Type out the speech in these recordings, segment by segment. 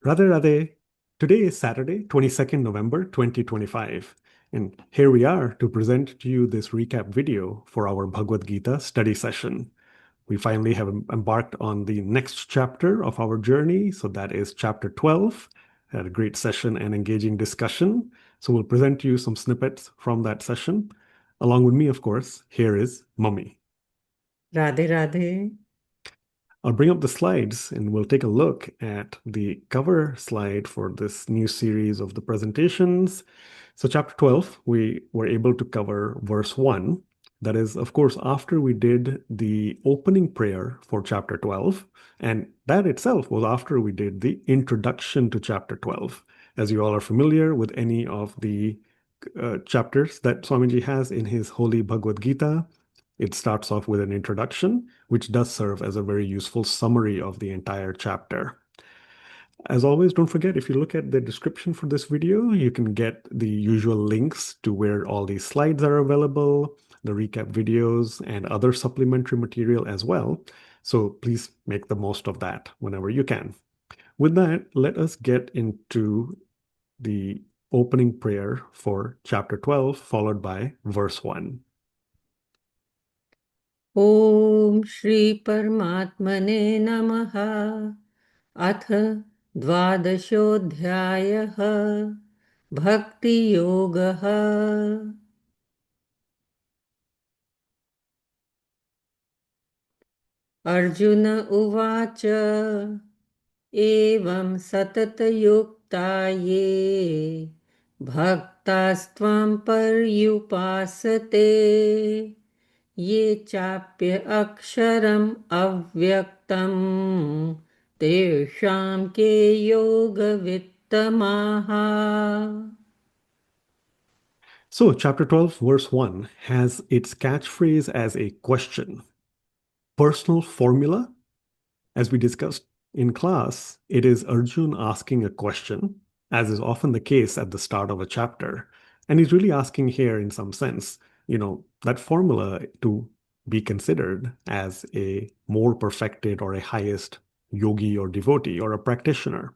Radhe Radhe. Today is Saturday, 22nd November 2025. And here we are to present to you this recap video for our Bhagavad Gita study session. We finally have embarked on the next chapter of our journey. So that is chapter 12. Had a great session and engaging discussion. So we'll present to you some snippets from that session. Along with me, of course, here is Mummy. Radhe Radhe. I'll bring up the slides and we'll take a look at the cover slide for this new series of the presentations. So, chapter 12, we were able to cover verse 1. That is, of course, after we did the opening prayer for chapter 12. And that itself was after we did the introduction to chapter 12. As you all are familiar with any of the chapters that Swamiji has in his Holy Bhagavad Gita, it starts off with an introduction, which does serve as a very useful summary of the entire chapter. As always, don't forget, if you look at the description for this video, you can get the usual links to where all these slides are available, the recap videos, and other supplementary material as well. So please make the most of that whenever you can. With that, let us get into the opening prayer for chapter 12, followed by verse 1. ॐ श्री परमात्मने नमः। अथ द्वादशोऽध्यायः भक्तियोगः। अर्जुन उवाच एवं सततयुक्ता ये भक्तास्त्वां पर्युपासते ये चाप्य अक्षरम् अव्यक्तं तेषां के योगवित्तमाः। So, chapter 12, verse 1 has its catchphrase as a question. Personal formula, as we discussed in class, it is Arjun asking a question, as is often the case at the start of a chapter. And he's really asking here, in some sense, that formula to be considered as a more perfected or a highest yogi or devotee or a practitioner.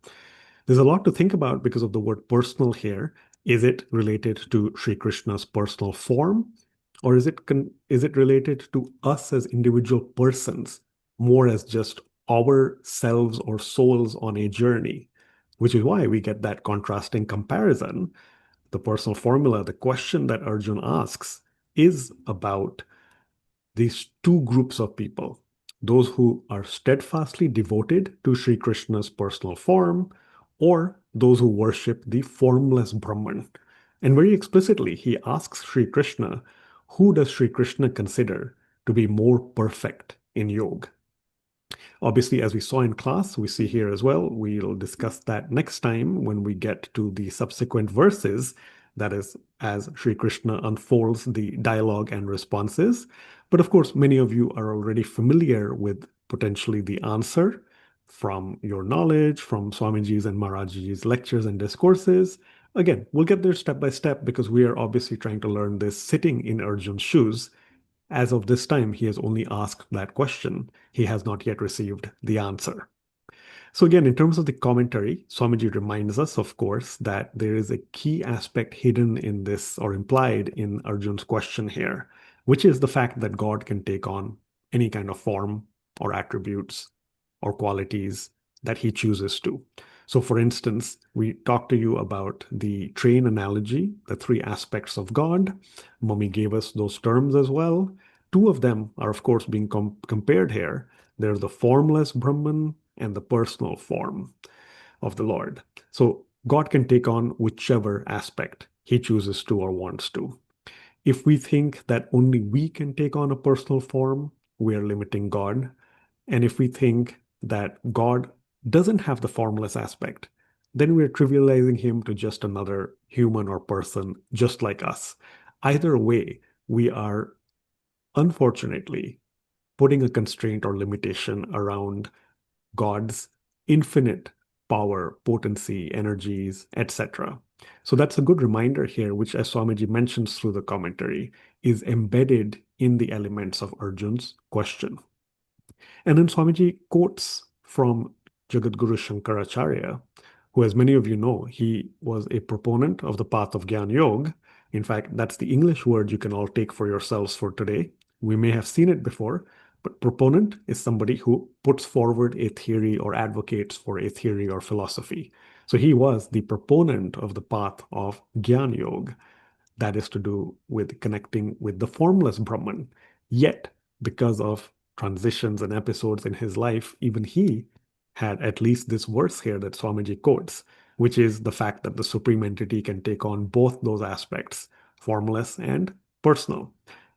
There's a lot to think about because of the word personal here. Is it related to Sri Krishna's personal form, or is it related to us as individual persons, more as just ourselves or souls on a journey? Which is why we get that contrasting comparison. The personal formula, the question that Arjun asks, is about these two groups of people, those who are steadfastly devoted to Sri Krishna's personal form, or those who worship the formless Brahman. And very explicitly, he asks Sri Krishna, who does Sri Krishna consider to be more perfect in yoga? Obviously, as we saw in class, we see here as well. We'll discuss that next time when we get to the subsequent verses. That is, as Sri Krishna unfolds the dialogue and responses. But of course, many of you are already familiar with potentially the answer from your knowledge, from Swamiji's and Maharaji's lectures and discourses. Again, we'll get there step by step because we are obviously trying to learn this sitting in Arjun's shoes. As of this time, he has only asked that question. He has not yet received the answer. So again, in terms of the commentary, Swamiji reminds us, of course, that there is a key aspect hidden in this or implied in Arjun's question here, which is the fact that God can take on any kind of form or attributes or qualities that he chooses to. So for instance, we talked to you about the train analogy, the three aspects of God. Mummy gave us those terms as well. Two of them are, of course, being compared here. There's the formless Brahman and the personal form of the Lord. So God can take on whichever aspect he chooses to or wants to. If we think that only we can take on a personal form, we are limiting God. And if we think that God doesn't have the formless aspect, then we're trivializing him to just another human or person just like us. Either way, we are unfortunately putting a constraint or limitation around God's infinite power, potency, energies, etc. So that's a good reminder here, which, as Swamiji mentions through the commentary, is embedded in the elements of Arjun's question. And then Swamiji quotes from Jagadguru Shankaracharya, who, as many of you know, he was a proponent of the path of JKYog. In fact, that's the English word you can all take for yourselves for today. We may have seen it before, but proponent is somebody who puts forward a theory or advocates for a theory or philosophy. So he was the proponent of the path of JKYog. That is to do with connecting with the formless Brahman. Yet, because of transitions and episodes in his life, even he had at least this verse here that Swamiji quotes, which is the fact that the Supreme Entity can take on both those aspects, formless and personal.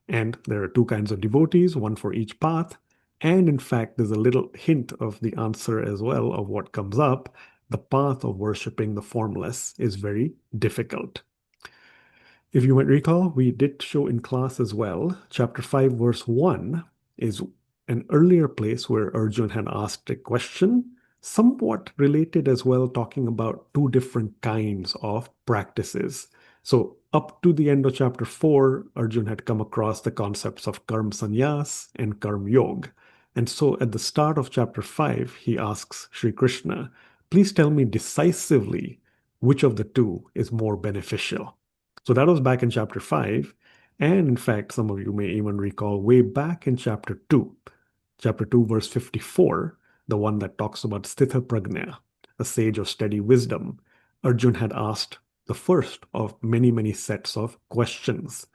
And there are two kinds of devotees, one for each path. And in fact, there's a little hint of the answer as well of what comes up. The path of worshipping the formless is very difficult. If you might recall, we did show in class as well, chapter 5, verse 1 is an earlier place where Arjun had asked a question, somewhat related as well, talking about two different kinds of practices. So, up to the end of chapter 4, Arjun had come across the concepts of karma sannyas and karma yoga. And so, at the start of chapter 5, he asks Sri Krishna, please tell me decisively which of the two is more beneficial. So that was back in chapter 5. And in fact, some of you may even recall way back in chapter 2, verse 54, the one that talks about Sthita Prajna, a sage of steady wisdom. Arjun had asked the first of many, many sets of questions.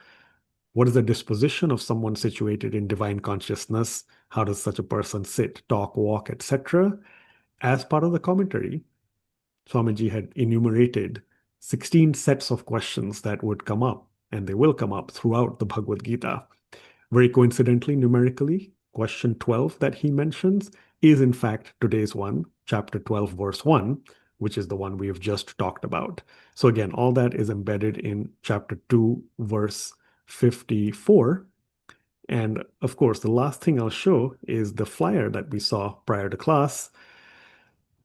What is the disposition of someone situated in divine consciousness? How does such a person sit, talk, walk, etc.? As part of the commentary, Swamiji had enumerated 16 sets of questions that would come up, and they will come up throughout the Bhagavad Gita. Very coincidentally, numerically, question 12 that he mentions is in fact today's one, chapter 12, verse 1, which is the one we have just talked about. So again, all that is embedded in chapter 2, verse 54. And of course, the last thing I'll show is the flyer that we saw prior to class.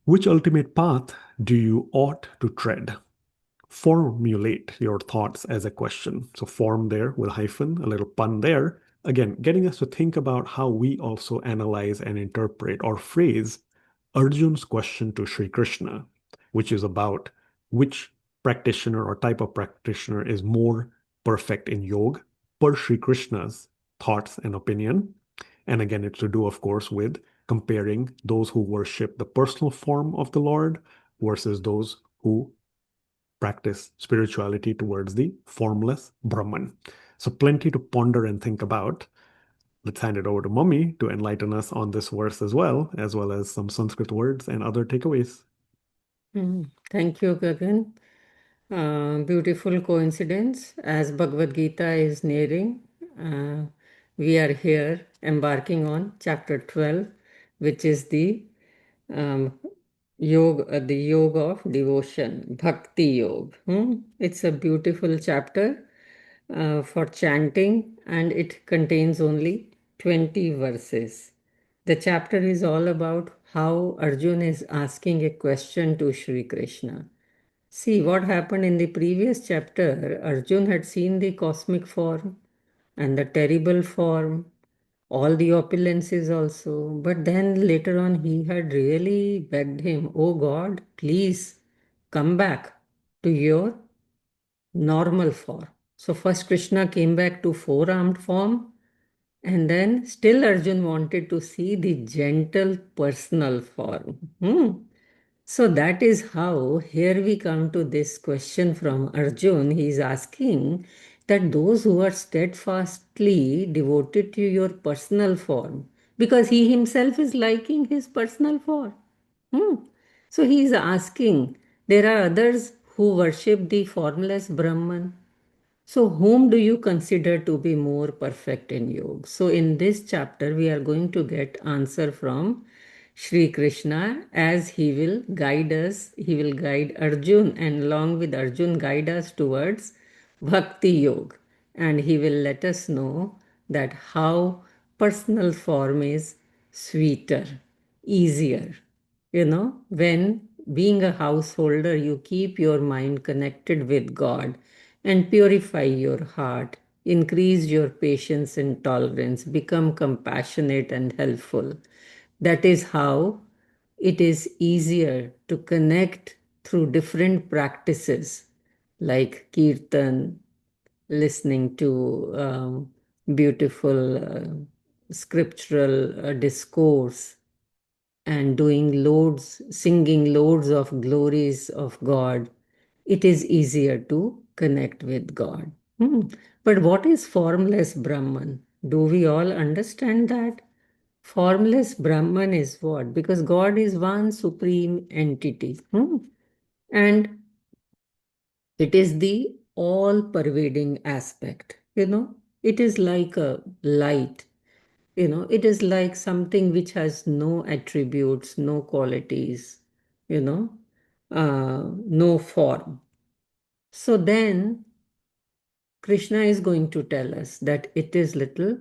Which ultimate path do you ought to tread? Formulate your thoughts as a question. So form there with hyphen, a little pun there. Again, getting us to think about how we also analyze and interpret or phrase Arjun's question to Sri Krishna, which is about which practitioner or type of practitioner is more perfect in yoga per Sri Krishna's thoughts and opinion. And again, it's to do, of course, with comparing those who worship the personal form of the Lord versus those who practice spirituality towards the formless Brahman. So, plenty to ponder and think about. Let's hand it over to Mummy to enlighten us on this verse as well as some Sanskrit words and other takeaways. Thank you, Gagan. Beautiful coincidence. As Bhagavad Gita is nearing, uh, we are here embarking on chapter 12, which is um, the yoga of devotion, bhakti yoga. It's a beautiful chapter for chanting, and it contains only 20 verses. The chapter is all about how Arjun is asking a question to Sri Krishna. See what happened in the previous chapter. Arjun had seen the cosmic form and the terrible form, all the opulences also. But then later on, he had really begged him, oh God, please come back to your normal form. So first Krishna came back to four-armed form, and then still Arjun wanted to see the gentle personal form. So that is how here we come to this question from Arjun. He is asking that those who are steadfastly devoted to your personal form, because he himself is liking his personal form. Hmm. So he is asking, there are others who worship the formless Brahman. So, whom do you consider to be more perfect in yoga? So, in this chapter, we are going to get answer from Sri Krishna as he will guide us. He will guide Arjun, and along with Arjun, guide us towards Bhakti Yoga. And he will let us know that how personal form is sweeter, easier. When being a householder, you keep your mind connected with God and purify your heart, increase your patience and tolerance, become compassionate and helpful. That is how it is easier to connect through different practices like kirtan, listening to beautiful scriptural discourse, and doing loads, singing loads of glories of God, it is easier to connect with God. Hmm. But what is formless Brahman? Do we all understand that? Formless Brahman is what? Because God is one supreme entity. Hmm. And it is the all pervading aspect. It is like a light. It is like something which has no attributes, no qualities, you know, no form. So then Krishna is going to tell us that it is little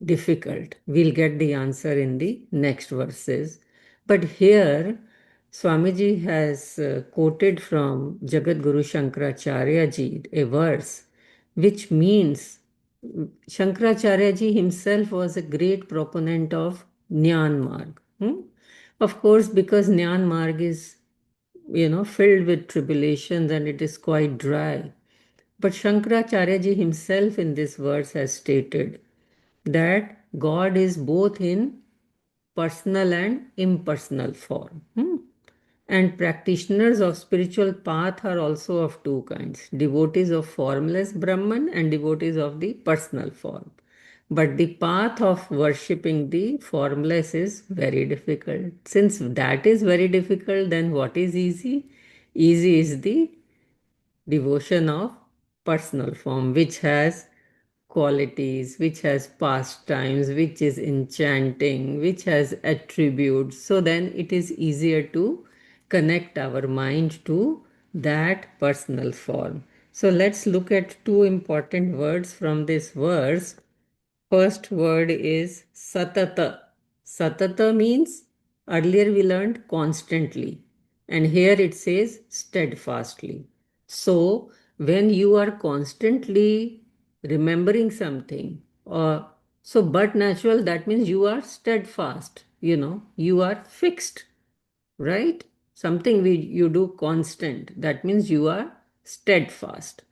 difficult. We'll get the answer in the next verses. But here, Swamiji has quoted from Jagat Guru Shankaracharya ji a verse which means Shankaracharya ji himself was a great proponent of Jnana Marg. Of course, because Jnana Marg is filled with tribulations and it is quite dry. But Shankaracharya ji himself in this verse has stated that God is both in personal and impersonal form. And practitioners of spiritual path are also of two kinds, devotees of formless Brahman and devotees of the personal form. But the path of worshipping the formless is very difficult. Since that is very difficult, then what is easy? Easy is the devotion of personal form, which has qualities, which has pastimes, which is enchanting, which has attributes. So then it is easier to connect our mind to that personal form. So let's look at two important words from this verse. First word is satata. Satata means earlier we learned constantly, and here it says steadfastly. So, when you are constantly remembering something, or but natural, that means you are steadfast, you are fixed, right? Something you do constant, that means you are steadfast.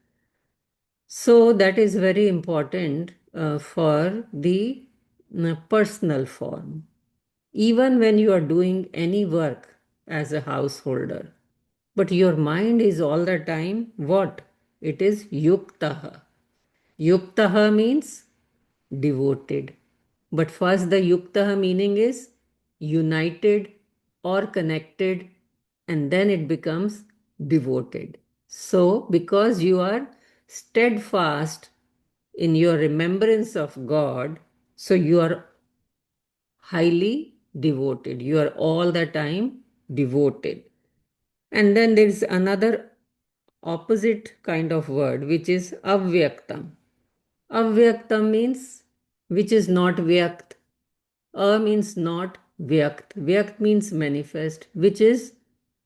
So that is very important for the personal form. Even when you are doing any work as a householder, but your mind is all the time what? It is yuktaha. Yuktaha means devoted. But first, the yuktaha meaning is united or connected, and then it becomes devoted. So, because you are steadfast in your remembrance of God, so you are highly devoted. You are all the time devoted. And then there is another opposite kind of word which is avyaktam. Avyaktam means which is not vyakt. A means not vyakt. Vyakt means manifest, which is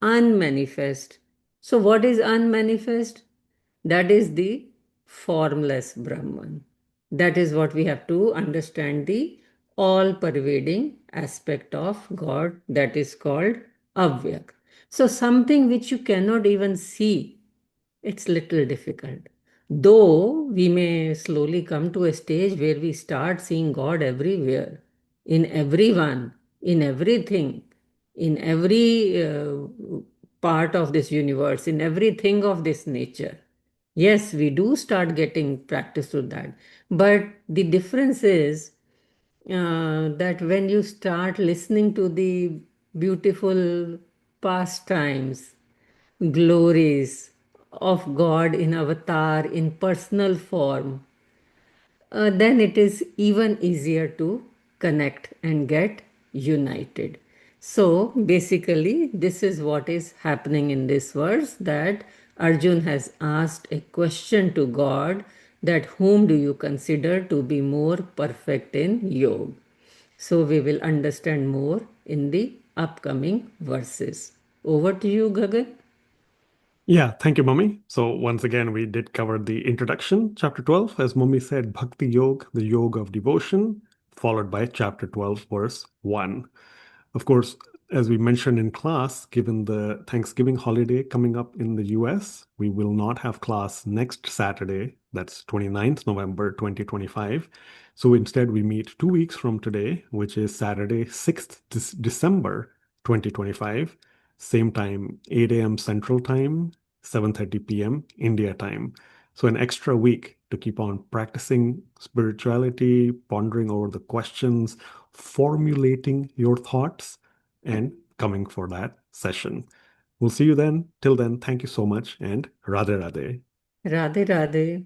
unmanifest. So, what is unmanifest? That is the formless Brahman. That is what we have to understand, the all pervading aspect of God, that is called Avyak. So, something which you cannot even see, it's little difficult. Though we may slowly come to a stage where we start seeing God everywhere, in everyone, in everything, in every part of this universe, in everything of this nature. Yes, we do start getting practice to that. But the difference is that when you start listening to the beautiful pastimes, glories of God in avatar, in personal form, then it is even easier to connect and get united. So basically, this is what is happening in this verse, that Arjun has asked a question to God, that whom do you consider to be more perfect in yoga? So we will understand more in the upcoming verses. Over to you, Gagan. Yeah, thank you, Mummy. So once again, we did cover the introduction, chapter 12, as Mummy said, Bhakti Yoga, the yoga of devotion, followed by chapter 12, verse 1. Of course, as we mentioned in class, given the Thanksgiving holiday coming up in the US, we will not have class next Saturday. That's 29th November 2025. So instead, we meet 2 weeks from today, which is Saturday, 6th December 2025. Same time, 8 a.m. Central Time, 7:30 p.m. India time. So an extra week to keep on practicing spirituality, pondering over the questions, formulating your thoughts, and coming for that session. We'll see you then. Till then, thank you so much and Radhe Radhe. Radhe Radhe.